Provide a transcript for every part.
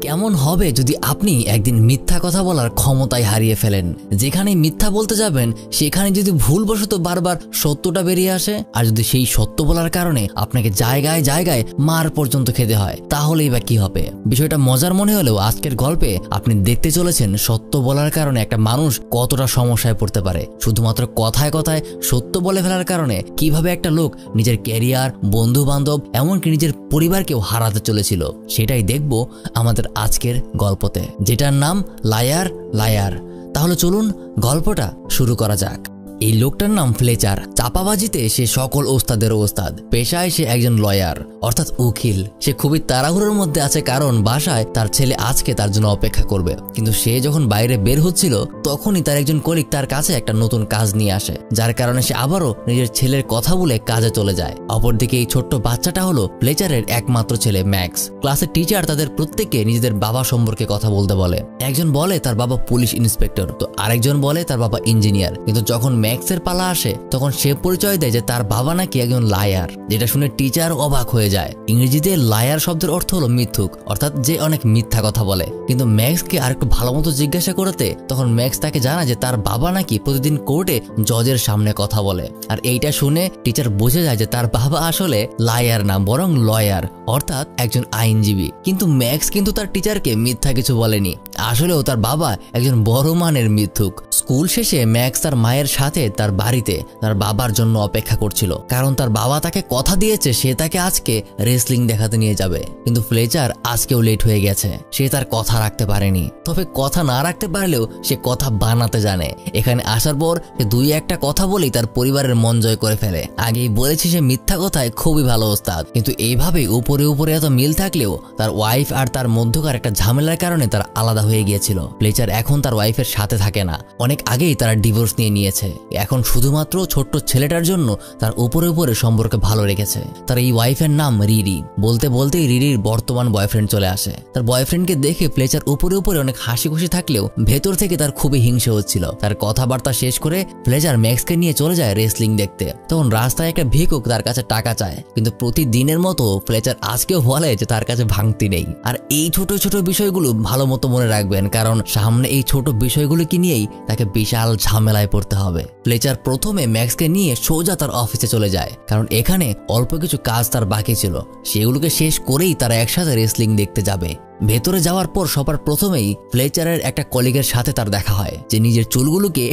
কেমন হবে যদি আপনি একদিন মিথ্যা কথা বলার ক্ষমতাই হারিয়ে ফেলেন? যেখানে মিথ্যা বলতে যাবেন সেখানে যদি ভুলবশত বারবার সত্যটা বেরিয়ে আসে, আর যদি সেই সত্য বলার কারণে আপনাকে জায়গায় জায়গায় মার পর্যন্ত খেতে হয়, তাহলেই বা কি হবে? বিষয়টা মজার মনে হলেও আজকের গল্পে আপনি দেখতে চলেছেন সত্য বলার কারণে একটা মানুষ কতটা সমস্যায় পড়তে পারে। শুধুমাত্র কথায় কথায় সত্য বলে ফেলার কারণে কিভাবে একটা লোক নিজের ক্যারিয়ার, বন্ধু বান্ধব, এমনকি নিজের পরিবারকেও হারাতে চলেছিল, সেটাই দেখব আমাদের আজকের গল্পতে, যেটার নাম লায়ার লায়ার। তাহলে চলুন গল্পটা শুরু করা যাক। এই লোকটার নাম ফ্লেচার। চাপাবাজিতে সে সকল ওস্তাদের ওস্তাদ। পেশায় সে একজন লয়ার, অর্থাৎ উকিল। সে খুবই তাড়াহুড়োর মধ্যে আছে, কারণ বাসায় তার ছেলে আজকে তার জন্য অপেক্ষা করবে। কিন্তু সে যখন বাইরে বের হচ্ছিল তখনই তার একজন কলিগ তার কাছে একটা নতুন কাজ নিয়ে আসে, যার কারণে সে আবারও নিজের ছেলের কথা বলে কাজে চলে যায়। অপরদিকে এই ছোট্ট বাচ্চাটা হলো ফ্লেচারের একমাত্র ছেলে ম্যাক্স। ক্লাসের টিচার তাদের প্রত্যেককে নিজেদের বাবা সম্পর্কে কথা বলতে বলে। একজন বলে তার বাবা পুলিশ ইন্সপেক্টর, তো আরেকজন বলে তার বাবা ইঞ্জিনিয়ার। কিন্তু যখন ম্যাক্সের পালা আসে তখন সে পরিচয় দেয় যে তার বাবা নাকি একজন লায়ার, যেটা শুনে টিচার অবাক হয়ে যায়। ইংরেজিতে লায়ার শব্দের অর্থ হলো মিথ্যুক, অর্থাৎ যে অনেক মিথ্যা কথা বলে। কিন্তু ম্যাক্সকে আরেকটু ভালো মতো জিজ্ঞাসা করতে তখন ম্যাক্স তাকে জানায় যে তার বাবা নাকি প্রতিদিন কোর্টে জজের সামনে কথা বলে। আর এইটা শুনে টিচার বুঝে যায় যে তার বাবা আসলে লায়ার না, বরং লয়ার, অর্থাৎ একজন আইনজীবী। কিন্তু ম্যাক্স কিন্তু তার টিচারকে মিথ্যা কিছু বলেনি, আসলেও তার বাবা একজন বড় মানের মিথ্যুক। স্কুল শেষে ম্যাক্স তার মায়ের সাথে তার বাড়িতে তার বাবার জন্য অপেক্ষা করছিল, কারণ তার বাবা তাকে কথা দিয়েছে সে তাকে আজকে রেসলিং দেখাতে নিয়ে যাবে। কিন্তু ফ্লেচার আজকেও লেট হয়ে গেছে, সে তার কথা রাখতে পারেনি। তবে কথা না রাখতে পারলেও সে কথা বানাতে জানে। এখানে আসার পর সে দুই একটা কথা বলেই তার পরিবারের মন জয় করে ফেলে। আগেই বলেছি সে মিথ্যা কথায় খুবই ভালো ওস্তাদ, কিন্তু এইভাবে উপরে উপরে এত মিল থাকলেও তার ওয়াইফ আর তার মধ্যকার একটা ঝামেলার কারণে তার আলাদা হয়ে গিয়েছিল। ফ্লেচার এখন তার ওয়াইফের সাথে থাকে না, অনেক আগেই তারা ডিভোর্স নিয়ে নিয়েছে। এখন শুধুমাত্র ছোট্ট ছেলেটার জন্য তার উপরে উপরে সম্পর্কে ভালো রেখেছে। তার এই ওয়াইফের নাম রিরি। বলতে বলতেই রিরির বর্তমান বয়ফ্রেন্ড চলে আসে। তার বয়ফ্রেন্ডকে দেখে ফ্লেচার উপরে উপরে অনেক হাসি খুশি থাকলেও ভেতর থেকে তার খুবই হিংসা হচ্ছিল। তার কথাবার্তা শেষ করে ফ্লেচার ম্যাক্সকে নিয়ে চলে যায় রেসলিং দেখতে। তখন রাস্তায় একটা ভিক্ষুক তার কাছে টাকা চায়, কিন্তু প্রতিদিনের মতো ফ্লেচার আজকেও বলে যে তার কাছে ভাঙতি নেই। আর এই ছোট ছোট বিষয়গুলো ভালো মতো মনে রাখবেন, কারণ সামনে এই ছোট বিষয়গুলোকে নিয়েই তাকে বিশাল ঝামেলায় পড়তে হবে। ফ্লেচার প্রথমে ম্যাক্সকে নিয়ে সোজা তার অফিসে চলে যায়, কারণ এখানে অল্প কিছু কাজ তার বাকি ছিল। সেগুলোকে শেষ করেই তারা একসাথে রেসলিং দেখতে যাবে। ভেতরে যাওয়ার পর সবার প্রথমেই ফ্লেচারের একটা কলিগের সাথে তার দেখা হয়, যে নিজের চুলগুলোকে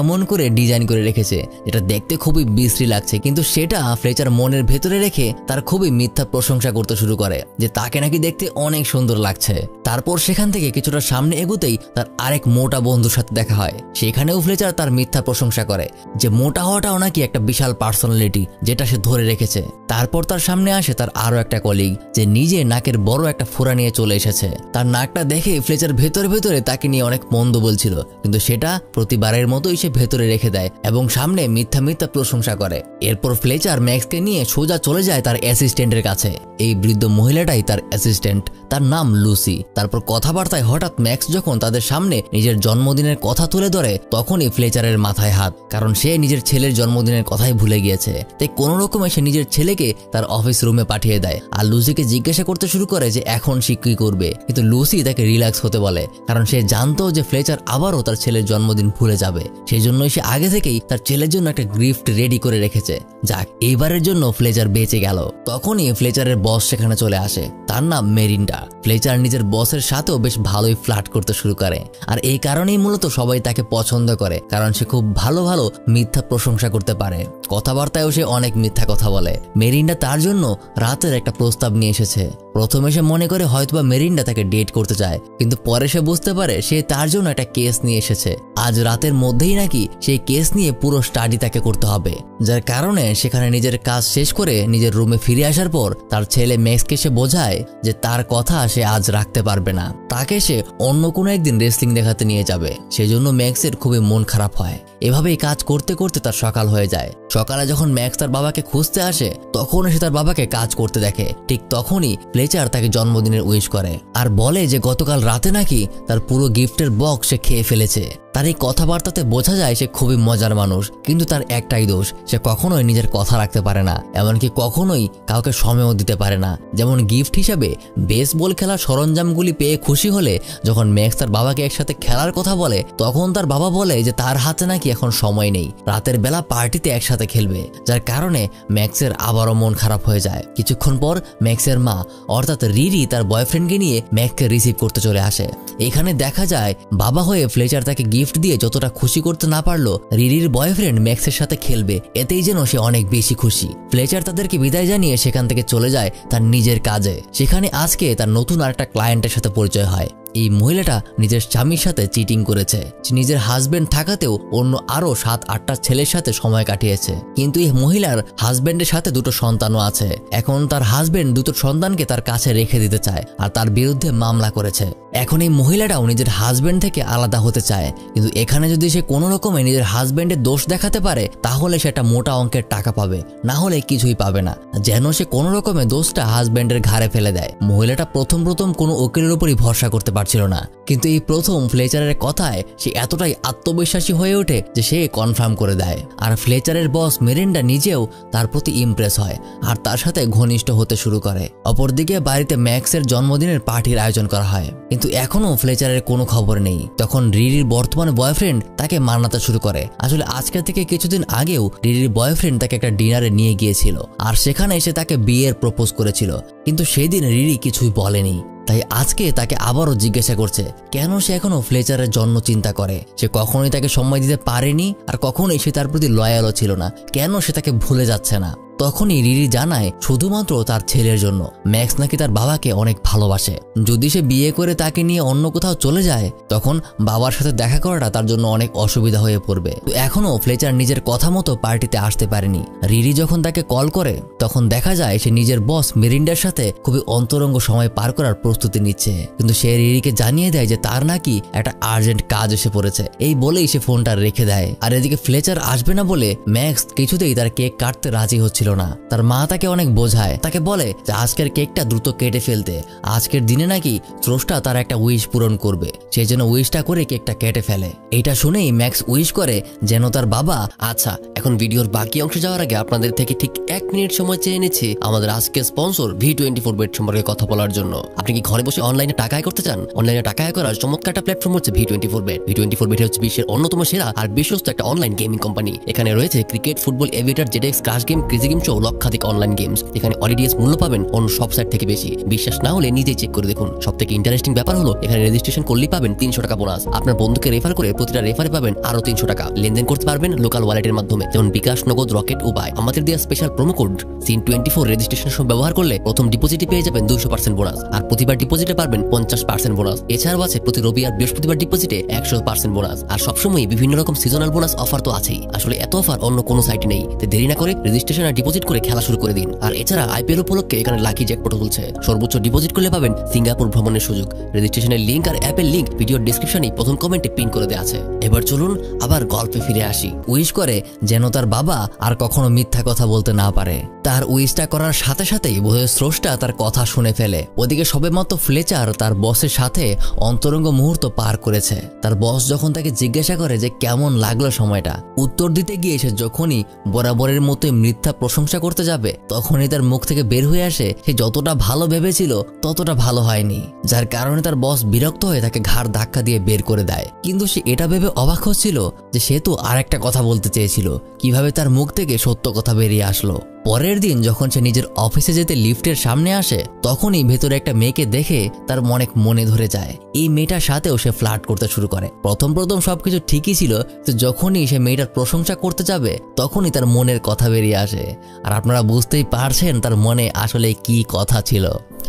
এমন করে ডিজাইন করে রেখেছে যেটা দেখতে খুবই বিশ্রী লাগছে। কিন্তু সেটা ফ্লেচার মনের ভেতরে রেখে তার খুবই মিথ্যা প্রশংসা করতে শুরু করে যে তাকে নাকি দেখতে অনেক সুন্দর লাগছে। তারপর সেখান থেকে কিছুটা সামনে এগোতেই তার আরেক মোটা বন্ধুর সাথে দেখা হয়। সেখানেও ফ্লেচার তার মিথ্যা প্রশংসা করে যে মোটা হওয়াটাও নাকি একটা বিশাল পার্সোনালিটি, যেটা সে ধরে রেখেছে। তারপর তার সামনে আসে তার আরো একটা কলিগ, যে নিজে নাকের বড় একটা ফোড়া নিয়ে চলে এসেছে। তার নাকটা দেখে ফ্লেচার ভেতরে ভেতরে তাকে নিয়ে অনেক মন্দ বলছিল, কিন্তু সেটা প্রতিবারের মতোই সে ভেতরে রেখে দেয় এবং সামনে মিথ্যা মিথ্যা প্রশংসা করে। এরপর ফ্লেচার ম্যাক্সকে নিয়ে সোজা চলে যায় তার অ্যাসিস্ট্যান্টের কাছে। এই বৃদ্ধ মহিলাটাই তার অ্যাসিস্ট্যান্ট, তার নাম লুসি। তারপর কথাবার্তায় হঠাৎ ম্যাক্স যখন তাদের সামনে নিজের জন্মদিনের কথা তুলে ধরে তখনই ফ্লেচারের মাথায় হাত, কারণ সে নিজের ছেলের জন্মদিনের কথাই ভুলে গিয়েছে। তাই কোনো রকমে সে নিজের ছেলেকে তার অফিস রুমে পাঠিয়ে দেয় আর লুসিকে জিজ্ঞাসা করতে শুরু করে যে এখন সে কি করবে। কিন্তু লুসি তাকে রিল্যাক্স হতে বলে, কারণ সে জানতো যে ফ্লেচার আবারও তার ছেলের জন্মদিন ভুলে যাবে। সেই জন্যই সে আগে থেকেই তার ছেলের জন্য একটা গিফট রেডি করে রেখেছে। যাক, এইবারের জন্য ফ্লেচার বেঁচে গেল। তখনই ফ্লেচারের বস সেখানে চলে আসে, তার নাম মেরিন্ডা। ফ্লেচার নিজের বসের সাথেও বেশ ভালোই ফ্লার্ট করতে শুরু করে, আর এই কারণেই মূলত সবাই তাকে পছন্দ করে, কারণ সে খুব ভালো ভালো মিথ্যা প্রশংসা করতে পারে। কথাবার্তায়ও সে অনেক মিথ্যা কথা বলে। মেরিন্ডা তার জন্য রাতের একটা প্রস্তাব নিয়ে এসেছে। প্রথমে সে মনে করে হয়তোবা মেরিন্ডা তাকে ডেট করতে চায়, কিন্তু পরে সে বুঝতে পারে সে তার জন্য একটা কেস নিয়ে এসেছে। আজ রাতের মধ্যেই নাকি সেই কেস নিয়ে পুরো স্টাডি তাকে করতে হবে, যার কারণে সেখানে নিজের কাজ শেষ করে নিজের রুমে ফিরে আসার পর তার ছেলে ম্যাক্সকে সে বোঝায় যে তার কথা সে আজ রাখতে পারবে না, তাকে সে অন্য কোনো একদিন রেসলিং দেখাতে নিয়ে যাবে। সেজন্য ম্যাক্সের খুবই মন খারাপ হয়। এভাবেই কাজ করতে করতে তার সকাল হয়ে যায়। সকালে যখন ম্যাক্স তার বাবাকে খুঁজতে আসে তখন সে তার বাবাকে কাজ করতে দেখে। ঠিক তখনই ফ্লেচার তাকে জন্মদিনের উইশ করে আর বলে যে গতকাল রাতে নাকি তার পুরো গিফটের বক্স সে খেয়ে ফেলেছে। তার এই কথাবার্তাতে বোঝা যায় সে খুবই মজার মানুষ, কিন্তু তার একটাই দোষ, সে কখনোই নিজের কথা রাখতে পারে না, এমনকি কখনোই কাউকে সময়ও দিতে পারে না। যেমন গিফট হিসাবে বেসবল খেলার সরঞ্জামগুলি পেয়ে খুশি হলে যখন ম্যাক্স তার বাবাকে একসাথে খেলার কথা বলে, তখন তার বাবা বলে যে তার হাতে নাকি এখন সময় নেই, রাতের বেলা পার্টিতে একসাথে খেলবে, যার কারণে ম্যাক্সের আবারও মন খারাপ হয়ে যায়। কিছুক্ষণ পর ম্যাক্সের মা অর্থাৎ রিরি তার বয়ফ্রেন্ডকে নিয়ে ম্যাক্সকে রিসিভ করতে চলে আসে। এখানে দেখা যায় বাবা হয়ে ফ্লেচার তাকে গিফট দিয়ে যতটা খুশি করতে না পারলো, রিরির বয়ফ্রেন্ড ম্যাক্সের সাথে খেলবে এতেই যেন সে অনেক বেশি খুশি। ফ্লেচার তাদেরকে বিদায় জানিয়ে সেখান থেকে চলে যায় তার নিজের কাজে। সেখানে আজকে তার নতুন আরেকটা ক্লায়েন্টের সাথে পরিচয় হয়। এই মহিলাটা নিজের স্বামীর সাথে চিটিং করেছে, নিজের হাজবেন্ড থাকাতেও অন্য আরো 7-8টা ছেলের সাথে সময় কাটিয়েছে। কিন্তু এই মহিলার হাজবেন্ডের সাথে দুটো সন্তানও আছে। এখন তার হাজবেন্ড দুটো সন্তানকে তার কাছে রেখে দিতে চায় আর তার বিরুদ্ধে মামলা করেছে। এখন এই মহিলাটাও নিজের হাজবেন্ড থেকে আলাদা হতে চায়, কিন্তু এখানে যদি সে কোনো রকমে নিজের হাজবেন্ডের দোষ দেখাতে পারে তাহলে সে একটা মোটা অঙ্কের টাকা পাবে, না হলে কিছুই পাবে না। যেন সে কোনো রকমে দোষটা হাজবেন্ডের ঘাড়ে ফেলে দেয়। মহিলাটা প্রথম কোনো উকিলের উপরই ভরসা করতে পারছিল না, কিন্তু এই প্রথম ফ্লেচারের কথায় সে এতটাই আত্মবিশ্বাসী হয়ে ওঠে যে সে কনফার্ম করে দেয়। আর ফ্লেচারের বস মেরিন্ডা নিজেও তার প্রতি ইমপ্রেস হয় আর তার সাথে ঘনিষ্ঠ হতে শুরু করে। অপরদিকে বাড়িতে ম্যাক্সের জন্মদিনের পার্টির আয়োজন করা হয়, কিন্তু এখনো ফ্লেচারের কোনো খবর নেই। তখন রিরির বর্তমানে বয়ফ্রেন্ড তাকে মানাতে শুরু করে। আসলে আজকে থেকে কিছুদিন আগেও রিরির বয়ফ্রেন্ড তাকে একটা ডিনারে নিয়ে গিয়েছিল আর সেখানে এসে তাকে বিয়ের প্রপোজ করেছিল, কিন্তু সেদিন রিরি কিছুই বলেনি। তাই আজকে তাকে আবারও জিজ্ঞাসা করছে কেন সে এখনো ফ্লেচারের জন্য চিন্তা করে। সে কখনোই তাকে সময় দিতে পারেনি আর কখনোই সে তার প্রতি লয়ালও ছিল না, কেন সে তাকে ভুলে যাচ্ছে না। তখনই রিরি জানায় শুধুমাত্র তার ছেলের জন্য। ম্যাক্স নাকি তার বাবাকে অনেক ভালোবাসে, যদি সে বিয়ে করে তাকে নিয়ে অন্য কোথাও চলে যায় তখন বাবার সাথে দেখা করাটা তার জন্য অনেক অসুবিধা হয়ে পড়বে। তো এখনো ফ্লেচার নিজের কথা মতো পার্টিতে আসতে পারেনি। রিরি যখন তাকে কল করে তখন দেখা যায় সে নিজের বস মেরিন্ডার সাথে খুবই অন্তরঙ্গ সময় পার করার প্রস্তুতি নিচ্ছে, কিন্তু সে রিরিকে জানিয়ে দেয় যে তার নাকি একটা আর্জেন্ট কাজ এসে পড়েছে। এই বলেই সে ফোনটা রেখে দেয়। আর এদিকে ফ্লেচার আসবে না বলে ম্যাক্স কিছুতেই তার কেক কাটতে রাজি হচ্ছিল না। তার মা তাকে অনেক বোঝায়, তাকে বলে যে আজকের কেকটা দ্রুত কেটে ফেলতে, আজকের দিনে নাকি স্রষ্টা তার একটা উইশ পূরণ করবে, সেই জন্য উইশটা করে কেকটা কেটে ফেলে। এটা শুনেই ম্যাক্স উইশ করে যেন তার বাবা। আচ্ছা, এখন ভিডিওর বাকি অংশে যাওয়ার আগে আপনাদের থেকে ঠিক 1 মিনিট সময় চেয়ে নিচ্ছি আমাদের আজকের স্পন্সর V24bet সম্পর্কে কথা বলার জন্য। আপনি কি ঘরে বসে অনলাইনে টাকা আয় করতে চান? অনলাইনে টাকা আয় করার চমৎকার একটা প্ল্যাটফর্ম হচ্ছে V24bet। V24bet হচ্ছে বিশ্বের অন্যতম সেরা আর বিশ্বস্ত একটা অনলাইন গেমিং কোম্পানি। এখানে রয়েছে cricket, football, aviator, ZX, crash game, crazy game সহ লক্ষাধিক অনলাইন গেমস। এখানে অডিডিএস মূল্য পাবেন অন্য সব সাইট থেকে বেশি। বিশ্বাস না হলে নিজেই চেক করে দেখুন। সবথেকে ইন্টারেস্টিং ব্যাপার হলো এখানে রেজিস্ট্রেশন করলেই পাবেন 300 টাকা বোনাস। আপনার বন্ধুকে রেফার করে প্রতিটা রেফারে পাবেন আরো 300 টাকা। লেনদেন করতে পারবেন লোকাল ওয়ালেটের মাধ্যমে, যেমন বিকাশ, নগদ, রকেট, উপায়। আমাদের দেওয়া স্পেশাল প্রোমো কোড SIN24 রেজিস্ট্রেশনের সময় ব্যবহার করলে প্রথম ডিপোজিটে পেয়ে যাবেন 200% বোনাস, আর প্রতিবার ডিপোজিটে পাবেন 50% বোনাস। এছাড়াও আছে প্রতি রবি আর বৃহস্পতিবার ডিপোজিটে 100% বোনাস। আর সবসময় বিভিন্ন রকম সিজনাল বোনাস অফার তো আছেই। আসলে এত অফার অন্য কোনো সাইটে নেই। তাই দেরি না করে রেজিস্ট্রেশন আর ডিপোজিট করে খেলা শুরু করে দিন। আর এছাড়া IPL উপলক্ষে এখানে লাকি জ্যাকপট চলছে। সর্বোচ্চ ডিপোজিট করলে পাবেন সিঙ্গাপুর ভ্রমণের সুযোগ। রেজিস্ট্রেশনের লিংক আর অ্যাপের লিংক ভিডিওর ডেসক্রিপশনে প্রথম কমেন্টে পিন করে দেওয়া আছে। এবার চলুন আবার গল্পে ফিরে আসি। উইশ করে যেন তার বাবা আর কখনো মিথ্যা কথা বলতে না পারে। তার উইশটা করার সাথে সাথেই বোধহয় স্রষ্টা তার কথা শুনে ফেলে। ওদিকে সবেমাত্র ফ্লেচার তার বসের সাথে অন্তরঙ্গ মুহূর্ত পার করেছে। তার বস যখন তাকে জিজ্ঞাসা করে যে কেমন লাগলো সময়টা, উত্তর দিতে গিয়ে সে যখনই বরাবরের মতোই মিথ্যা প্রশংসা করতে যাবে তখনই তার মুখ থেকে বের হয়ে আসে সে যতটা ভালো ভেবেছিল ততটা ভালো হয়নি, যার কারণে তার বস বিরক্ত হয়ে তাকে ঘাড় ধাক্কা দিয়ে বের করে দেয়। কিন্তু সে এটা ভেবে অবাক হচ্ছিল যে সে তো আরেকটা কথা বলতে চেয়েছিল, কিভাবে তার মুখ থেকে সত্য কথা বেরিয়ে আসলো। পরের দিন যখন সে নিজের অফিসে যেতে লিফটের সামনে আসে তখনই ভেতরে একটা মেয়েকে দেখে তার অনেক মনে ধরে যায়। এই মেয়েটার সাথেও সে ফ্লার্ট করতে শুরু করে। প্রথম সবকিছু ঠিকই ছিল, তো যখনই সে মেয়েটার প্রশংসা করতে যাবে তখনই তার মনের কথা বেরিয়ে আসে। আর আপনারা বুঝতেই পারছেন তার মনে আসলে কি কথা ছিল।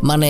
মানে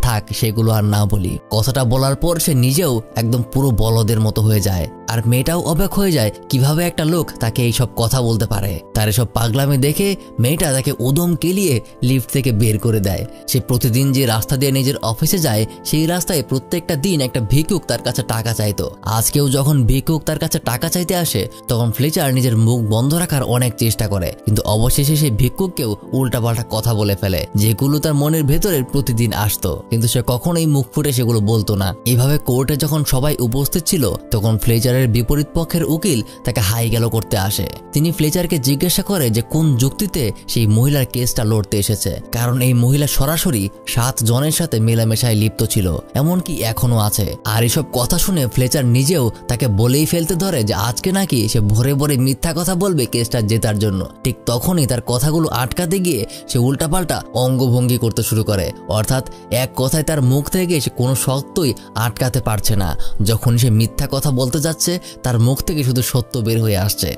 থাক, সেগুলো আর না বলি। কথাটা বলার পর সে নিজেও একদম পুরো বলদের মতো হয়ে যায়। আর মেয়েটাও অবাক হয়ে যায় কিভাবে একটা লোক তাকে এইসব কথা বলতে পারে। তার এসব পাগলামি দেখে মেয়েটা তাকে উদম কেলিয়ে লিফট থেকে বের করে দেয়। সে প্রতিদিন যে রাস্তা দিয়ে নিজের অফিসে যায় সেই রাস্তায় প্রত্যেকটা দিন একটা ভিক্ষুক তার কাছে টাকা চাইতো। আজকেও যখন ভিক্ষুক তার কাছে টাকা চাইতে আসে তখন ফ্লেচার নিজের মুখ বন্ধ রাখার অনেক চেষ্টা করে, কিন্তু অবশেষে সেই ভিক্ষুককেও উল্টাপাল্টা কথা বলে ফেলে যেগুলো তার মনের ভেতরের প্রতিদিন আসতো, কিন্তু সে কখনোই মুখ ফুটে সেগুলো বলতো না। এইভাবে কোর্টে যখন সবাই উপস্থিত ছিল তখন ফ্লেচারের ফ্লেচারের বিপরীত পক্ষের উকিল তাকে হাই গেল করতে আসে। তিনি ফ্লেচারকে জিজ্ঞাসা করে যে কোন যুক্তিতে সেই মহিলার কেসটা লড়তে এসেছে, কারণ এই মহিলা সরাসরি 7 জনের সাথে মেলামেশায় লিপ্ত ছিল, এমনকি এখনো আছে। আর এসব কথা শুনে ফ্লেচার নিজেও তাকে বলেই ফেলতে ধরে যে আজকে নাকি সে ভরে ভরে মিথ্যা কথা বলবে কেসটা জেতার জন্য। ঠিক তখনই তার কথাগুলো আটকাতে গিয়ে সে উল্টাপাল্টা অঙ্গভঙ্গি করতে শুরু করে, অর্থাৎ এক কথায় তার মুখ থেকে সে কোনো সত্যই আটকাতে পারছে না। যখন সে মিথ্যা কথা বলতে যাচ্ছে তার মুখ থেকে শুধু সত্য বের হয়ে আসছে।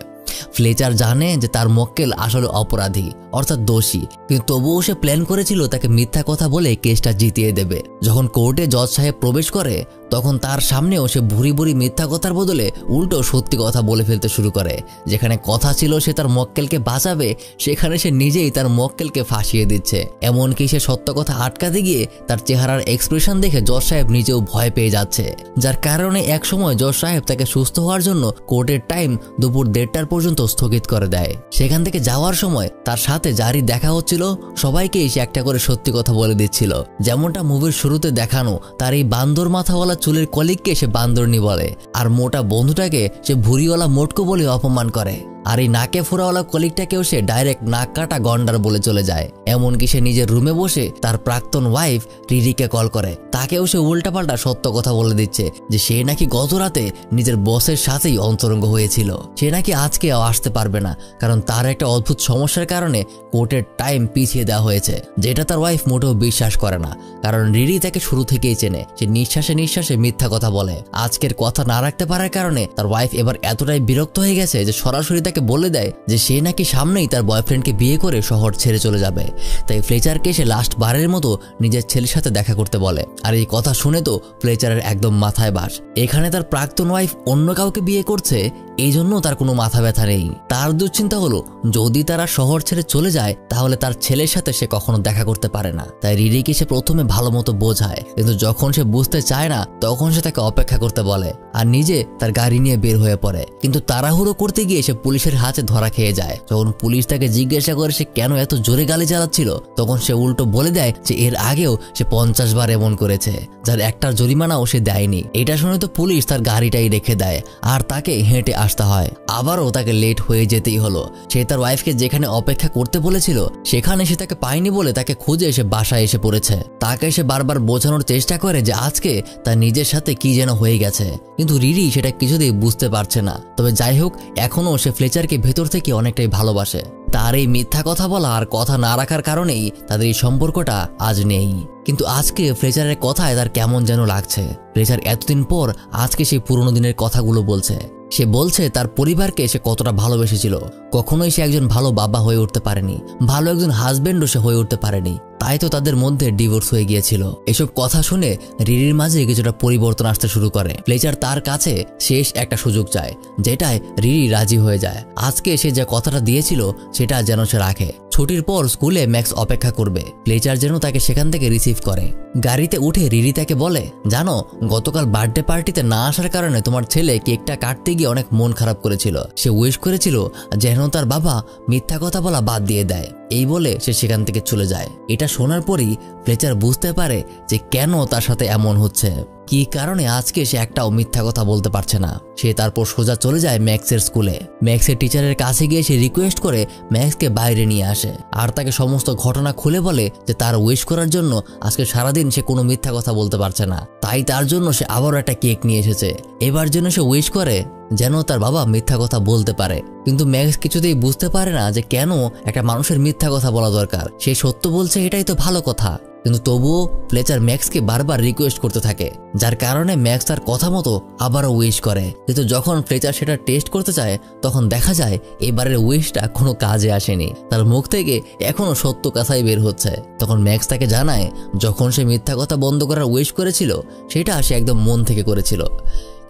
ফ্লেচার জানে যে তার মক্কেল আসলে অপরাধী, অর্থাৎ দোষী, কিন্তু তবুও সে প্ল্যান করেছিল তাকে মিথ্যা কথা বলে কেসটা জিতিয়ে দেবে। যখন কোর্টে জজ সাহেব প্রবেশ করে তখন তার সামনেও সে ভুরি ভুরি মিথ্যা কথার বদলে উল্টো সত্যি কথা বলে ফেলতে শুরু করে। যেখানে কথা ছিল সে তার মক্কেলকে বাঁচাবে, সেখানে সে নিজেই তার মক্কেলকে ফাঁসিয়ে দিচ্ছে। এমনকি সে সত্য কথা আটকাতে গিয়ে তার চেহারার এক্সপ্রেশন দেখে জজ সাহেব নিজেও ভয় পেয়ে যাচ্ছে, যার কারণে একসময় জজ সাহেব তাকে সুস্থ হওয়ার জন্য কোর্টের টাইম দুপুর 1:30 পর্যন্ত স্থগিত করে দেয়। সেখান থেকে যাওয়ার সময় তার সাথে যারই দেখা হচ্ছিল সবাইকেই সে একটা করে সত্যি কথা বলে দিচ্ছিল। যেমনটা মুভির শুরুতে দেখানো, তার এই বান্দর মাথাওয়ালা চুলের কলিগকে সে বান্দরনি বলে, আর মোটা বন্ধুটাকে সে ভুরিওয়ালা মোটকো বলে অপমান করে, আর এই নাকে ফোড়াওয়ালা কলিগটাকেও সে ডাইরেক্ট নাক কাটা গন্ডার বলে চলে যায়। এমনকি সে নিজের রুমে বসে তার প্রাক্তন ওয়াইফ রিরিকে কল করে, তাকেও সে উল্টাপাল্টা সত্য কথা বলে দিচ্ছে যে সে নাকি গত রাতে নিজের বসের সাথেই অন্তরঙ্গ হয়েছিল। সে নাকি আজকে আসতে পারবে না, কারণ তার একটা অদ্ভুত সমস্যার কারণে কোর্টের টাইম পিছিয়ে দেওয়া হয়েছে, যেটা তার ওয়াইফ মোটেও বিশ্বাস করে না, কারণ রিরি তাকে শুরু থেকেই চেনে। সে নিঃশ্বাসে নিঃশ্বাসে মিথ্যা কথা বলে। আজকের কথা না রাখতে পারার কারণে তার ওয়াইফ এবার এতটাই বিরক্ত হয়ে গেছে যে সরাসরি তাকে বলে দেয় যে সে নাকি সামনেই তার বয়ফ্রেন্ডকে বিয়ে করে শহর ছেড়ে চলে যাবে। তাই ফ্লেচারকে সে লাস্ট বারের মতো নিজের ছেলের সাথে দেখা করতে বলে। আর এই কথা শুনে তো ফ্লেচারের একদম মাথায় বাস। এখানে তার প্রাক্তন ওয়াইফ অন্য কাউকে বিয়ে করছে, এই জন্য তার কোনো মাথা ব্যথা নেই। তার দুশ্চিন্তা হলো যদি তারা শহর ছেড়ে চলে যায় তাহলে তার ছেলের সাথে সে কখনো দেখা করতে পারে না। তাই রিরিকে সে প্রথমে ভালো মতো বোঝায়, কিন্তু যখন সে বুঝতে চায় না তখন সে তাকে অপেক্ষা করতে বলে আর নিজে তার গাড়ি নিয়ে বের হয়ে পড়ে। কিন্তু তাড়াহুড়ো করতে গিয়ে সে পুলিশের হাতে ধরা খেয়ে যায়। যখন পুলিশ তাকে জিজ্ঞাসা করে সে কেন এত জোরে গাড়ি চালাচ্ছিল, তখন সে উল্টো বলে দেয় যে এর আগেও সে 50 বার এমন করেছে, যার একটার জরিমানাও সে দেয়নি। এটা শুনে তো পুলিশ তার গাড়িটাই রেখে দেয় আর তাকে হেঁটে আসতে হয়। আবারও তাকে লেট হয়ে যেতেই হলো। সে তার ওয়াইফকে যেখানে অপেক্ষা করতে বলেছিল সেখানে সে তাকে পায়নি বলে তাকে খুঁজে এসে বাসায় এসে পড়েছে। তাকে সে বারবার বোঝানোর চেষ্টা করে যে আজকে তার নিজের সাথে কি যেন হয়ে গেছে, কিন্তু রিরি সেটা কিছুতেই বুঝতে পারছে না। তবে যাই হোক, এখনো সে ফ্লেচারকে ভেতর থেকে অনেকটাই ভালোবাসে। তার এই মিথ্যা কথা বলা আর কথা না রাখার কারণেই তাদের এই সম্পর্কটা আজ নেই। কিন্তু আজকে ফ্লেচারের কথায় তার কেমন যেন লাগছে। ফ্লেচার এতদিন পর আজকে সেই পুরোনো দিনের কথাগুলো বলছে। সে বলছে তার পরিবারকে সে কতটা ভালোবেসেছিল। কখনোই সে একজন ভালো বাবা হয়ে উঠতে পারেনি, ভালো একজন হাজবেন্ডও সে হয়ে উঠতে পারেনি, তাই তো তাদের মধ্যে ডিভোর্স হয়ে গিয়েছিল। এসব কথা শুনে রিরির মাঝে কিছুটা পরিবর্তন আসতে শুরু করে। ফ্লেচার তার কাছে শেষ একটা সুযোগ চায়, যেটায় রিরি রাজি হয়ে যায়। আজকে সে যে কথাটা দিয়েছিল সেটা যেন সে রাখে। ছুটির পর স্কুলে ম্যাক্স অপেক্ষা করবে, ফ্লেচার যেন তাকে সেখান থেকে রিসিভ করে। গাড়িতে উঠে রিরি তাকে বলে, জানো গতকাল বার্থডে পার্টিতে না আসার কারণে তোমার ছেলে কেকটা কাটতে গিয়ে অনেক মন খারাপ করেছিল। সে উইশ করেছিল যেন তার বাবা মিথ্যা কথা বলা বাদ দিয়ে দেয়। এই বলে সে সেখান থেকে চলে যায়। এটা শোনার পরই ফ্লেচার বুঝতে পারে যে কেন তার সাথে এমন হচ্ছে, কি কারণে আজকে সে একটাও মিথ্যা কথা বলতে পারছে না। সে তারপর সোজা চলে যায় ম্যাক্সের স্কুলে। ম্যাক্সের টিচারের কাছে গিয়ে সে রিকোয়েস্ট করে ম্যাক্সকে বাইরে নিয়ে আসে আর তাকে সমস্ত ঘটনা খুলে বলে যে তার উইশ করার জন্য আজকে সারাদিন সে কোনো মিথ্যা কথা বলতে পারছে না, তাই তার জন্য সে আবারও একটা কেক নিয়ে এসেছে। এবার জন্য সে উইশ করে যেন তার বাবা মিথ্যা কথা বলতে পারে। কিন্তু ম্যাক্স কিছুতেই বুঝতে পারে না যে কেন একটা মানুষের মিথ্যা কথা বলা দরকার। সে সত্য বলছে, এটাই তো ভালো কথা, কিন্তু তবুও ফ্লেচার ম্যাক্সকে বারবার রিকোয়েস্ট করতে থাকে, যার কারণে ম্যাক্স তার কথা মতো আবারও উইশ করে। কিন্তু যখন ফ্লেচার সেটা টেস্ট করতে চায় তখন দেখা যায় এবারের উইশটা কোনো কাজে আসেনি। তার মুখ থেকে এখনো সত্য কথাই বের হচ্ছে। তখন ম্যাক্স তাকে জানায় যখন সে মিথ্যা কথা বন্ধ করার উইশ করেছিল সেটা সে একদম মন থেকে করেছিল,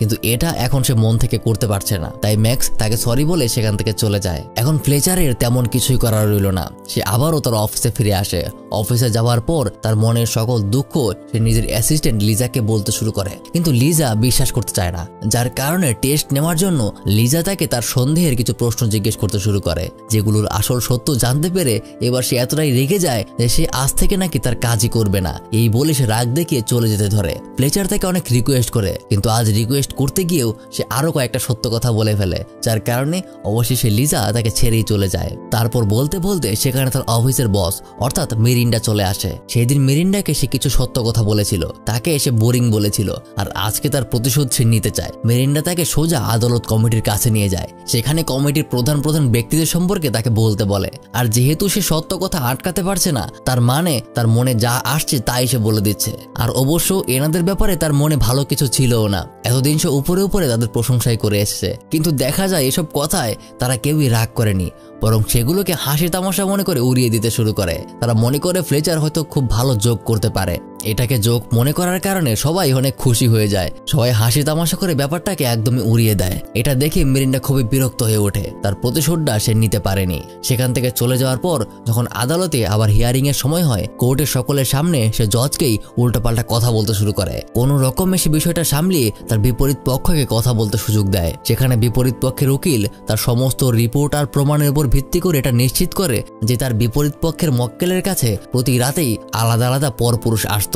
কিন্তু এটা এখন সে মন থেকে করতে পারছে না। তাই ম্যাক্স তাকে সরি বলে সেখান থেকে চলে যায়। এখন ফ্লেচারের তেমন কিছুই করার রইল না। সে আবারও তার অফিসে ফিরে আসে। অফিসে যাওয়ার পর তার মনের সকল দুঃখ সে নিজের অ্যাসিস্ট্যান্ট লিজাকে বলতে শুরু করে, কিন্তু লিজা বিশ্বাস করতে চায় না, যার কারণে টেস্ট নেওয়ার জন্য লিজা তাকে তার সন্দেহের কিছু প্রশ্ন জিজ্ঞেস করতে শুরু করে, যেগুলোর আসল সত্য জানতে পেরে এবার সে এতটাই রেগে যায় যে সে আজ থেকে নাকি তার কাজই করবে না। এই বলে সে রাগ দেখিয়ে চলে যেতে ধরে। ফ্লেচার তাকে অনেক রিকোয়েস্ট করে, কিন্তু আজ রিকোয়েস্ট টেস্ট করতে গিয়েও সে আরো কয়েকটা সত্য কথা বলে ফেলে, যার কারণে অবশেষে লিজা তাকে ছেড়েই চলে যায়। তারপর বলতে বলতে সেখানে তার অফিসের বস অর্থাৎ মেরিন্ডা চলে আসে। সেই দিন মেরিন্ডাকে সে কিছু সত্য কথা বলেছিল, তাকে এসে বোরিং বলেছিল, আর আজকে তার প্রতিশোধ সে নিতে চায়। মেরিন্ডা তাকে সোজা আদালত কমিটির কাছে নিয়ে যায়। সেখানে কমিটির প্রধান প্রধান ব্যক্তিদের সম্পর্কে তাকে বলতে বলে। আর যেহেতু সে সত্য কথা আটকাতে পারছে না, তার মানে তার মনে যা আসছে তাই সে বলে দিচ্ছে। আর অবশ্য এনাদের ব্যাপারে তার মনে ভালো কিছু ছিলও না। এতদিন সে উপরে উপরে তাদের প্রশংসাই করে এসেছে, কিন্তু দেখা যায় এসব কথায় তারা কেউই রাগ করেনি, বরং সেগুলোকে হাসি তামাশা মনে করে উড়িয়ে দিতে শুরু করে। তারা মনে করে ফ্লেচার হয়তো খুব ভালো জোক করতে পারে। এটাকে জোক মনে করার কারণে সবাই অনেক খুশি হয়ে যায়। সবাই হাসি তামাশা করে ব্যাপারটাকে একদমই উড়িয়ে দেয়। এটা দেখে মেরিন্ডা খুবই বিরক্ত হয়ে ওঠে। তার প্রতিশোধটা সে নিতে পারেনি। সেখান থেকে চলে যাওয়ার পর যখন আদালতে আবার হিয়ারিং এর সময় হয়, কোর্টের সকলের সামনে সে জজকেই উল্টোপাল্টা কথা বলতে শুরু করে। কোনো রকমে সে বিষয়টা সামলিয়ে তার বিপরীত পক্ষকে কথা বলতে সুযোগ দেয়। সেখানে বিপরীত পক্ষের উকিল তার সমস্ত রিপোর্ট আর প্রমাণের উপর ভিত্তি করে এটা নিশ্চিত করে যে তার বিপরীত পক্ষের মক্কেলের কাছে প্রতি রাতেই আলাদা আলাদা পরপুরুষ আসতো।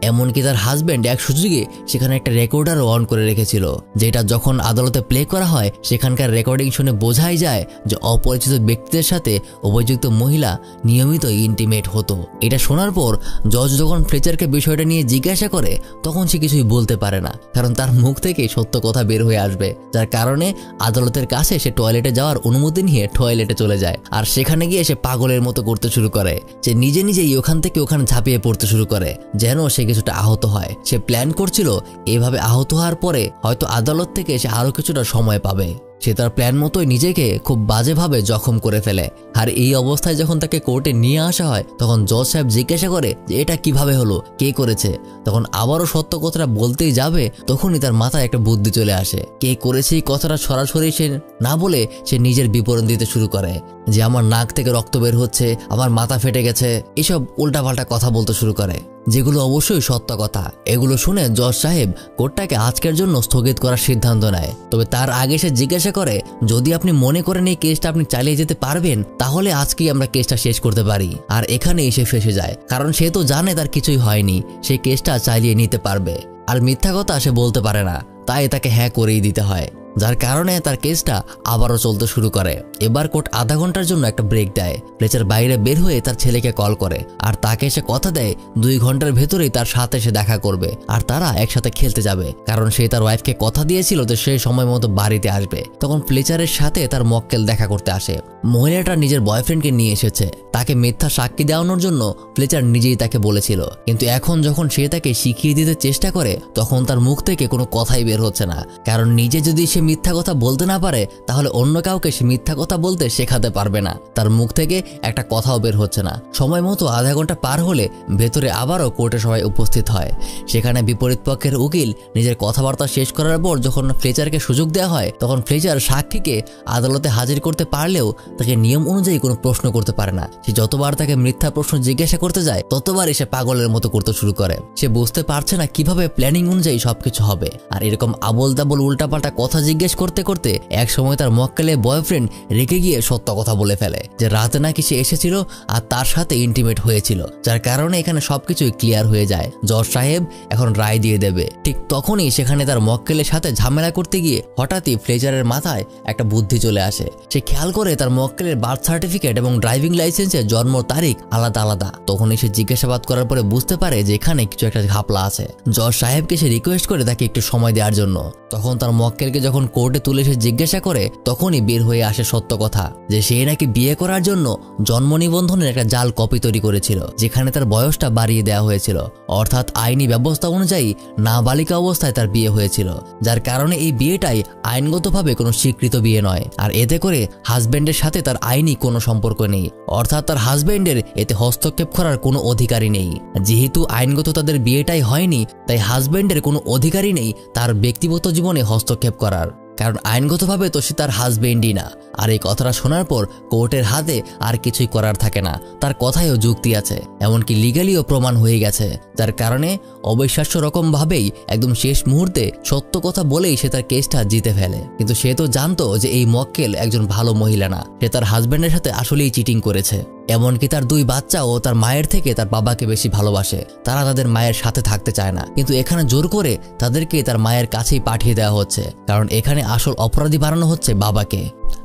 এমনকি তার হাজবেন্ড এক সুযোগে সেখানে একটা রেকর্ডারও অন করে রেখেছিল, যেটা যখন আদালতে প্লে করা হয় সেখানকার রেকর্ডিং শুনে বোঝাই যায় যে অপরিচিত ব্যক্তিদের সাথে অভিযুক্ত মহিলা নিয়মিত ইন্টিমেট হতো। এটা শোনার পর জজ যখন ফ্লেচারকে বিষয়টা নিয়ে জিজ্ঞাসা করে তখন সে কিছুই বলতে পারে না, কারণ তার মুখ থেকে সত্য কথা বের হয়ে আসবে। যার কারণে আদালতের কাছে সে টয়লেটে যাওয়ার অনুমতি নিয়ে টয়লেটে চলে যায়। আর সেখানে গিয়ে সে পাগলের মতো করতে শুরু করে। সে নিজে নিজেই ওখান থেকে ওখানে ঝাঁপিয়ে পড়তে শুরু করে যেন সে কিছুটা আহত হয়। সে প্ল্যান করছিল এভাবে আহত হওয়ার পরে হয়তো আদালত থেকে সে আরো কিছুটা সময় পাবে। সে তার প্ল্যান মতোই নিজেকে খুব বাজেভাবে জখম করে ফেলে। আর এই অবস্থায় যখন তাকে কোর্টে নিয়ে আসা হয় তখন জজ সাহেব জিজ্ঞাসা করে যে এটা কিভাবে হলো, কে করেছে। তখন আবারও সত্য কথাটা বলতেই যাবে তখনই তার মাথায় একটা বুদ্ধি চলে আসে। কে করেছে এই কথাটা সরাসরি সে না বলে সে নিজের বিবরণ দিতে শুরু করে যে আমার নাক থেকে রক্ত বের হচ্ছে, আমার মাথা ফেটে গেছে, এসব উল্টাপাল্টা কথা বলতে শুরু করে, যেগুলো অবশ্যই সত্য কথা। এগুলো শুনে জজ সাহেব কোর্টটাকে আজকের জন্য স্থগিত করার সিদ্ধান্ত নেয়। তবে তার আগে সে জিজ্ঞাসা করে যদি আপনি মনে করেন এই কেসটা আপনি চালিয়ে যেতে পারবেন তাহলে আজকেই আমরা কেসটা শেষ করতে পারি। আর এখানেই সে ফেঁসে যায়, কারণ সে তো জানে তার কিছুই হয়নি, সে কেসটা চালিয়ে নিতে পারবে। আর মিথ্যা কথা সে বলতে পারে না, তাই তাকে হ্যাঁ করেই দিতে হয়। যার কারণে তার কেসটা আবারও চলতে শুরু করে। এবার কোর্ট আধা ঘন্টার জন্য একটা ব্রেক দেয়। ফ্লেচার বাইরে বের হয়ে তার ছেলেকে কল করে আর তাকে সে কথা দেয় 2 ঘন্টার ভেতরেই তার সাথে সে দেখা করবে আর তারা একসাথে খেলতে যাবে, কারণ সে তার ওয়াইফকে কথা দিয়েছিল যে সে সময় মতো বাড়িতে আসবে। তখন ফ্লেচারের সাথে তার মক্কেল দেখা করতে আসে। মহিলাটা নিজের বয়ফ্রেন্ডকে নিয়ে এসেছে। তাকে মিথ্যা সাক্ষী দেওয়ানোর জন্য ফ্লেচার নিজেই তাকে বলেছিল, কিন্তু এখন যখন সে তাকে শিখিয়ে দিতে চেষ্টা করে তখন তার মুখ থেকে কোনো কথাই বের হচ্ছে না, কারণ নিজে যদি সে মিথ্যা কথা বলতে না পারে তাহলে অন্য কাউকে সে মিথ্যা কথা বলতে শেখাতে পারবে না। তার মুখ থেকে একটা কথাও বের হচ্ছে না। সময় মতো আধা ঘন্টা পার হলে ভেতরে আবারও কোর্টে সবাই উপস্থিত হয়। সেখানে বিপরীত পক্ষের উকিল নিজের কথাবার্তা শেষ করার পর যখন ফ্লেচারকে সুযোগ দেওয়া হয় তখন ফ্লেচার সাক্ষীকে আদালতে হাজির করতে পারলেও তাকে নিয়ম অনুযায়ী কোনো প্রশ্ন করতে পারে না। সে যতবার তাকে মিথ্যা প্রশ্ন জিজ্ঞাসা করতে যায় ততবারই সে পাগলের মতো করতে শুরু করে। সে বুঝতে পারছে না কিভাবে প্ল্যানিং অনুযায়ী সবকিছু হবে। আর এরকম আবল তাবল উল্টাপাল্টা কথা জিজ্ঞেস করতে করতে এক সময় তার মক্কেলের বয়ফ্রেন্ড রেগে গিয়ে সত্য কথা বলে ফেলে যে রাতে নাকি সে এসেছিল আর তার সাথে ইন্টিমেট হয়েছিল, যার কারণে এখানে সবকিছুই ক্লিয়ার হয়ে যায়। জজ সাহেব এখন রায় দিয়ে দেবে। ঠিক তখনই সেখানে তার মক্কেলের সাথে ঝামেলা করতে গিয়ে হঠাৎই ফ্লেচারের মাথায় একটা বুদ্ধি চলে আসে। সে খেয়াল করে তার মক্কেলের বার্থ সার্টিফিকেট এবং ড্রাইভিং লাইসেন্সের জন্ম তারিখ আলাদা আলাদা। তখনই সে জিজ্ঞাসাবাদ করার পরে বুঝতে পারে যে এখানে কিছু একটা ঘাপলা আছে। জজ সাহেবকে সে রিকোয়েস্ট করে তাকে একটু সময় দেওয়ার জন্য। তখন তার মক্কেলকে যখন কোর্টে তুলে সে জিজ্ঞাসা করে তখনই বের হয়ে আসে সত্য কথা যে সে নাকি বিয়ে করার জন্য জন্ম নিবন্ধনের একটা জাল কপি তৈরি করেছিল, যেখানে তার বয়সটা বাড়িয়ে দেওয়া হয়েছিল। অর্থাৎ আইনি ব্যবস্থা অনুযায়ী নাবালিকা অবস্থায় তার বিয়ে হয়েছিল, যার কারণে এই বিয়েটাই আইনগতভাবে কোনো স্বীকৃত বিয়ে নয়। আর এতে করে হাজবেন্ডের সাথে তার আইনি কোনো সম্পর্ক নেই, অর্থাৎ তার হাজবেন্ডের এতে হস্তক্ষেপ করার কোনো অধিকারই নেই। যেহেতু আইনগত তাদের বিয়েটাই হয়নি তাই হাজবেন্ডের কোনো অধিকারই নেই তার ব্যক্তিগত জীবনে হস্তক্ষেপ করার, কারণ আইনগতভাবে তো সে তার হাজবেন্ডই না। আর এই কথাটা শোনার পর কোর্টের হাতে আর কিছুই করার থাকে না। তার কথায়ও যুক্তি আছে, এমনকি লিগালিও প্রমাণ হয়ে গেছে, যার কারণে অবিশ্বাস্য রকম ভাবেই একদম শেষ মুহূর্তে সত্য কথা বলেই সে তার কেসটা জিতে ফেলে। কিন্তু সে তো জানতো যে এই মক্কেল একজন ভালো মহিলা না, সে তার হাজবেন্ডের সাথে আসলেই চিটিং করেছে। এমনকি তার 2 বাচ্চাও তার মায়ের থেকে তার বাবাকে বেশি ভালোবাসে। তারা তাদের মায়ের সাথে থাকতে চায় না, কিন্তু এখানে জোর করে তাদেরকে তার মায়ের কাছেই পাঠিয়ে দেওয়া হচ্ছে, কারণ এখানে আসল অপরাধী বানানো হচ্ছে বাবাকে,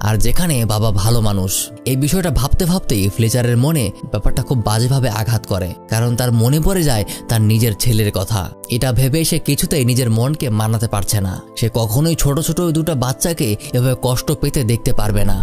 আর যেখানে বাবা ভালো মানুষ। এই বিষয়টা ভাবতে ভাবতেই ফ্লেচারের মনে ব্যাপারটা খুব বাজেভাবে আঘাত করে, কারণ তার মনে পড়ে যায় তার নিজের ছেলের কথা। এটা ভেবে সে কিছুতেই নিজের মনকে মানাতে পারছে না। সে কখনোই ছোট ছোট 2টা বাচ্চাকে এভাবে কষ্ট পেতে দেখতে পারবে না।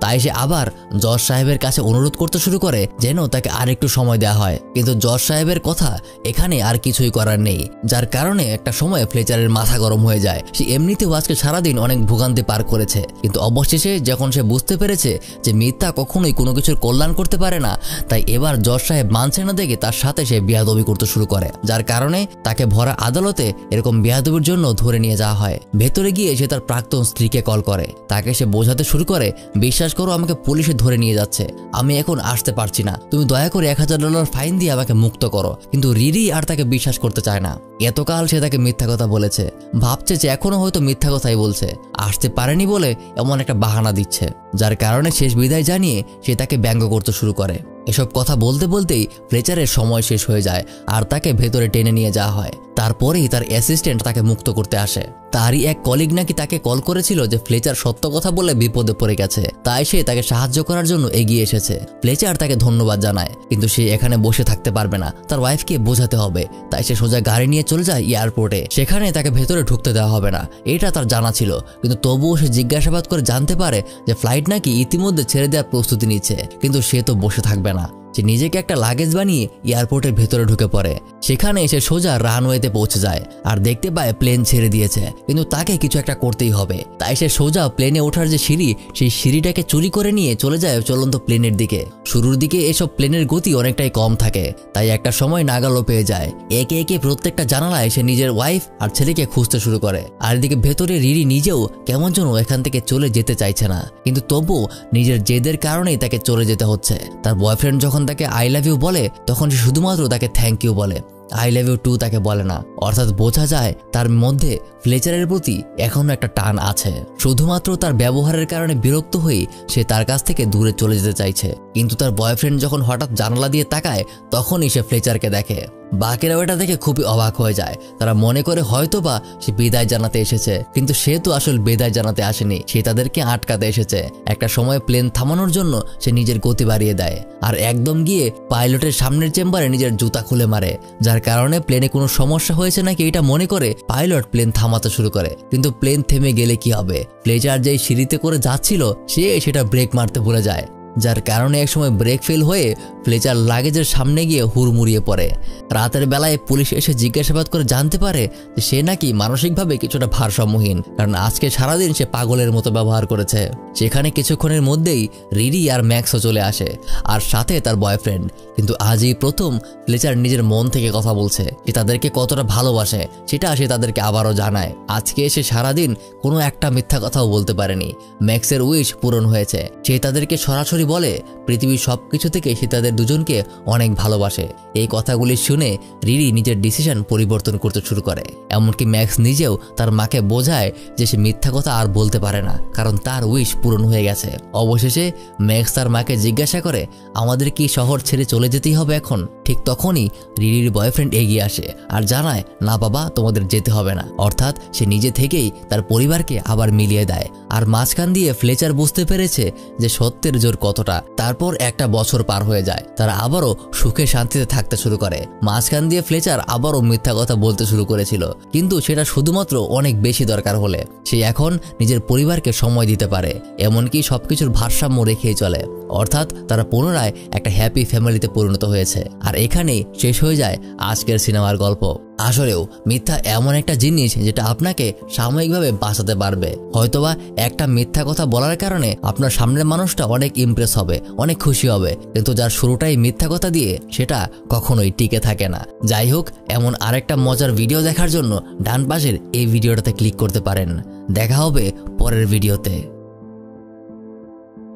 তাই সে আবার জজ সাহেবের কাছে অনুরোধ করতে শুরু করে যেন তাকে আরেকটু সময় দেওয়া হয়, কিন্তু জজ সাহেবের কথা এখানে আর কিছুই করার নেই, যার কারণে একটা সময় ফ্লেচারের মাথা গরম হয়ে যায়। সে এমনিতেও আজকে সারাদিন অনেক ভোগান্তি পার করেছে, কিন্তু অবশেষে যখন সে বুঝতে পেরেছে যে মিথ্যা কখনোই কোনো কিছুর কল্যাণ করতে পারে না, তাই এবার জজ সাহেব মানছে না দেখে তার সাথে সে বেয়াদবি করতে শুরু করে, যার কারণে তাকে ভরা আদালতে এরকম বেয়াদবির জন্য ধরে নিয়ে যাওয়া হয়। ভেতরে গিয়ে সে তার প্রাক্তন স্ত্রীকে কল করে, তাকে সে বোঝাতে শুরু করে, বিশ্বাস করো আমাকে পুলিশে ধরে নিয়ে যাচ্ছে, আমি এখন আসতে পারছি না, তুমি দয়া করে $1000 ফাইন দিয়ে আমাকে মুক্ত করো। কিন্তু রিরি আর তাকে বিশ্বাস করতে চায় না। এতকাল সে তাকে মিথ্যা কথা বলেছে, ভাবছে যে এখনো হয়তো মিথ্যা কথাই বলছে, আসতে পারেনি বলে এমন একটা বাহানা দিচ্ছে, যার কারণে শেষ বিদায় জানিয়ে সে তাকে ব্যঙ্গ করতে শুরু করে। এসব কথা বলতে বলতেই ফ্লেচারের সময় শেষ হয়ে যায় আর তাকে ভেতরে টেনে নিয়ে যাওয়া হয়। তারপরেই তার অ্যাসিস্ট্যান্ট তাকে মুক্ত করতে আসে। তারই এক কলিগ নাকি তাকে কল করেছিল যে ফ্লেচার সত্য কথা বলে বিপদে পড়ে গেছে, তাই সে তাকে সাহায্য করার জন্য এগিয়ে এসেছে। ফ্লেচার তাকে ধন্যবাদ জানায়, কিন্তু সে এখানে বসে থাকতে পারবে না, তার ওয়াইফকে বোঝাতে হবে। তাই সে সোজা গাড়ি নিয়ে চলে যায় এয়ারপোর্টে। সেখানে তাকে ভেতরে ঢুকতে দেওয়া হবে না, এটা তার জানা ছিল, কিন্তু তবুও সে জিজ্ঞাসাবাদ করে জানতে পারে যে ফ্লাইট নাকি ইতিমধ্যে ছেড়ে দেওয়ার প্রস্তুতি নিচ্ছে। কিন্তু সে তো বসে থাকবে না, সে নিজেকে একটা লাগেজ বানিয়ে এয়ারপোর্টের ভেতরে ঢুকে পড়ে। সেখানে এসে সোজা রানওয়েতে পৌঁছে যায় আর দেখতে পায় প্লেন ছেড়ে দিয়েছে, কিন্তু তাকে কিছু একটা করতেই হবে। তাই সে সোজা প্লেনে ওঠার যে সিঁড়ি, সেই সিঁড়িটাকে চুরি করে নিয়ে চলে যায় চলন্ত প্লেনের দিকে। শুরুর দিকে এসব প্লেনের গতি অনেকটাই কম থাকে, তাই একটা সময় নাগালও পেয়ে যায়। একে একে প্রত্যেকটা জানালায় সে নিজের ওয়াইফ আর ছেলেকে খুঁজতে শুরু করে। আর এদিকে ভেতরে রিরি নিজেও কেমন যেন এখান থেকে চলে যেতে চাইছে না, কিন্তু তবুও নিজের জেদের কারণেই তাকে চলে যেতে হচ্ছে। তার বয়ফ্রেন্ড যখন তাকে আই লাভ ইউ বলে, তখন সে শুধুমাত্র তাকে থ্যাংক ইউ বলে, আই লাভ ইউ টু তাকে বলে না। অর্থাৎ বোঝা যায় তার মধ্যে ফ্লেচারের প্রতি এখনো একটা টান আছে। শুধুমাত্র তার ব্যবহারের কারণে বিরক্ত হয়ে সে তার কাছ থেকে দূরে চলে যেতে চাইছে। কিন্তু তার বয়ফ্রেন্ড যখন হঠাৎ জানালা দিয়ে তাকায়, তখনই সে ফ্লেচারকে দেখে। বাকিরাও এটা দেখে খুবই অবাক হয়ে যায়। তারা মনে করে হয়তোবা সে বিদায় জানাতে এসেছে, কিন্তু সে তো আসল বিদায় জানাতে আসেনি, সে তাদেরকে আটকাতে এসেছে। একটা সময় প্লেন থামানোর জন্য সে নিজের গতি বাড়িয়ে দেয় আর একদম গিয়ে পাইলটের সামনের চেম্বারে নিজের জুতা খুলে মারে, যার কারণে প্লেনে কোনো সমস্যা হয়েছে নাকি এটা মনে করে পাইলট প্লেন থামাতে শুরু করে। কিন্তু প্লেন থেমে গেলে কি হবে, ফ্লেচার যেই সিঁড়িতে করে যাচ্ছিল সে সেটা ব্রেক মারতে ভুলে যায়, যার কারণে একসময় ব্রেক ফেল হয়ে ফ্লেচার লাগেজের সামনে গিয়ে হুড়মুড়িয়ে পড়ে। রাতের বেলায় পুলিশ এসে জিজ্ঞাসাবাদ করে জানতে পারে যে সে নাকি মানসিকভাবে কিছুটা ভারসাম্যহীন, কারণ আজকে সারাদিন সে পাগলের মতো ব্যবহার করেছে। সেখানে কিছুক্ষণের মধ্যেই রিরি আর ম্যাক্সও চলে আসে, আর সাথে তার বয়ফ্রেন্ড। কিন্তু আজই প্রথম ফ্লেচার নিজের মন থেকে কথা বলছে যে তাদেরকে কতটা ভালোবাসে, সেটা সে তাদেরকে আবারও জানায়। আজকে সে সারাদিন কোনো একটা মিথ্যা কথাও বলতে পারেনি। ম্যাক্সের উইশ পূরণ হয়েছে। সে তাদেরকে সরাসরি বলে পৃথিবীর সবকিছু থেকে সে তাদের দুজনকে অনেক ভালোবাসে। এই কথাগুলি শুনে রিরি নিজের ডিসিশন পরিবর্তন করতে শুরু করে। এমনকি ম্যাক্স নিজেও তার মাকে বোঝায় যে সে মিথ্যা কথা আর বলতে পারে না, কারণ তার উইশ পূরণ হয়ে গেছে। অবশেষে ম্যাক্স তার মাকে জিজ্ঞাসা করে আমাদের কি শহর ছেড়ে চলে যেতেই হবে এখন? ঠিক তখনই রিরির বয়ফ্রেন্ড এগিয়ে আসে আর জানায় না বাবা, তোমাদের যেতে হবে না। অর্থাৎ সে নিজে থেকেই তার পরিবারকে আবার মিলিয়ে দেয়। আর মাঝখান দিয়ে ফ্লেচার বুঝতে পেরেছে যে সত্যের জোর কতটা। তারপর একটা বছর পার হয়ে যায়, তারা আবারও সুখে শান্তিতে থাকতে শুরু করে। মাঝখান দিয়ে ফ্লেচার আবারও মিথ্যা কথা বলতে শুরু করেছিল, কিন্তু সেটা শুধুমাত্র অনেক বেশি দরকার হলে। সে এখন নিজের পরিবারকে সময় দিতে পারে, এমনকি সবকিছুর ভারসাম্য রেখেই চলে। অর্থাৎ তারা পুনরায় একটা হ্যাপি ফ্যামিলিতে পরিণত হয়েছে। আর এখানেই শেষ হয়ে যায় আজকের সিনেমার গল্প। আসলেও মিথ্যা এমন একটা জিনিস যেটা আপনাকে সাময়িকভাবে বাঁচাতে পারবে। হয়তোবা একটা মিথ্যা কথা বলার কারণে আপনার সামনের মানুষটা অনেক ইমপ্রেস হবে, অনেক খুশি হবে, কিন্তু যার শুরুটাই মিথ্যা কথা দিয়ে সেটা কখনোই টিকে থাকে না। যাই হোক, এমন আরেকটা মজার ভিডিও দেখার জন্য ডান পাশের এই ভিডিওটাতে ক্লিক করতে পারেন। দেখা হবে পরের ভিডিওতে।